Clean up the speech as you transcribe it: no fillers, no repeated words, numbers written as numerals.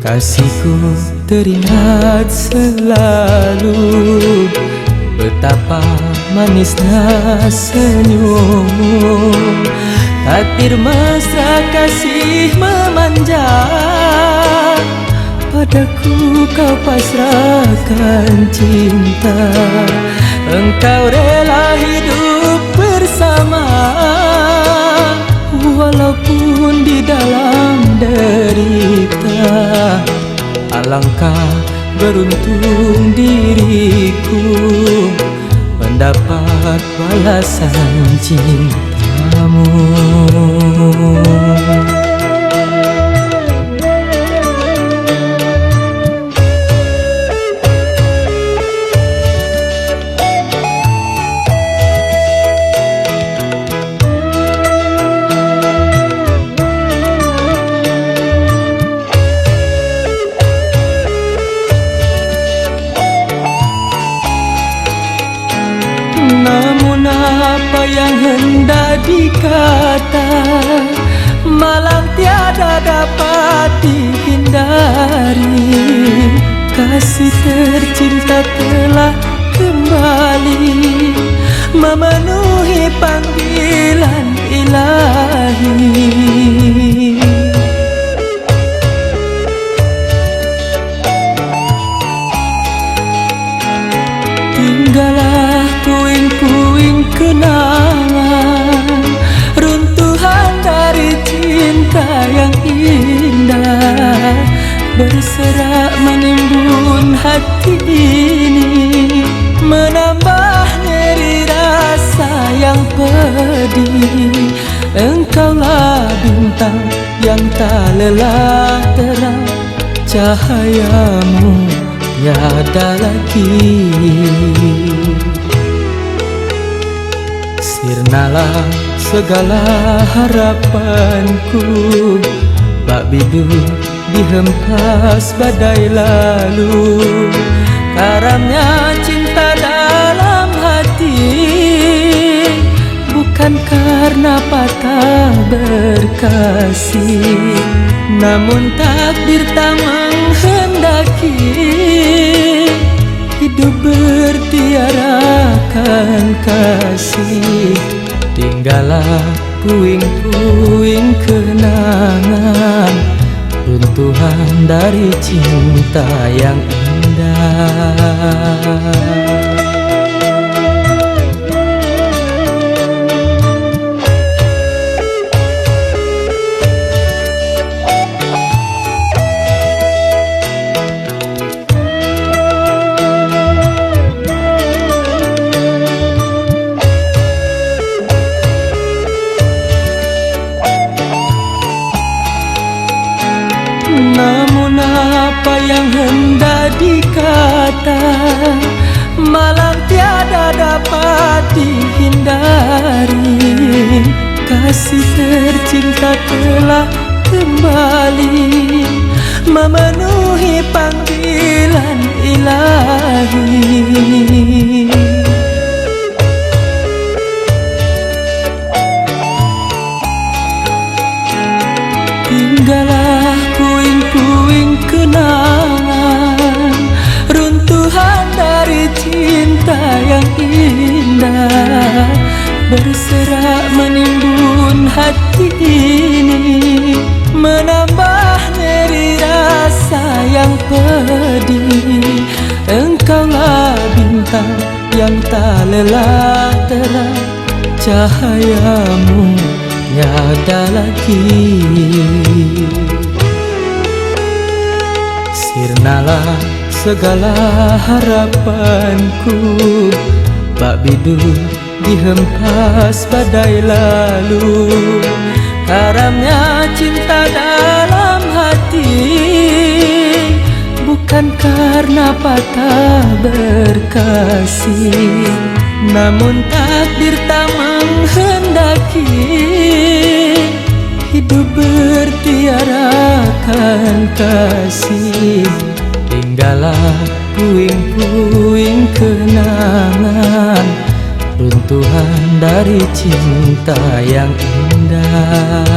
Kasihku teringat selalu, betapa manisnya senyummu. Takdir mesra kasih memanja, padaku kau pasrahkan cinta. Engkau rela hidup bersama, walaupun di dalam derita. Alangkah beruntung diriku mendapat balasan cintamu. Namun apa yang hendak dikata, malang tiada dapat dihindari. Kasih tercinta telah kembali memenuhi panggilan ilahi. Tinggallah puing-puing kenangan, runtuhan dari cinta yang indah, berserak menimbun hati ini, menambah nyeri rasa yang pedih. Engkaulah bintang yang tak lelah terang, cahayamu tiada lagi. Sirnalah segala harapanku, bak bidu dihempas badai lalu. Karamnya cinta dalam hati, bukan karena patah berkasih, namun takdir tak menghendaki hidup bertiarakan kasih. Tinggallah puing-puing kenangan, runtuhan dari cinta yang indah. Namun apa yang hendak dikata, malang tiada dapat dihindari. Kasih tercinta telah kembali memenuhi panggilan ilahi. Tinggallah puing-puing kenangan, runtuhan dari cinta yang indah, berserak menimbun hati ini, menambah nyeri rasa yang pedih. Engkaulah bintang yang tak lelah terang, cahayamu tiada lagi. Sirnalah segala harapanku, bak bidu dihempas badai lalu. Karamnya cinta dalam hati, bukan karena patah berkasih, namun takdir tak menghendaki hidup bertiarakan kasih. Tinggallah puing-puing kenangan, runtuhan dari cinta yang indah.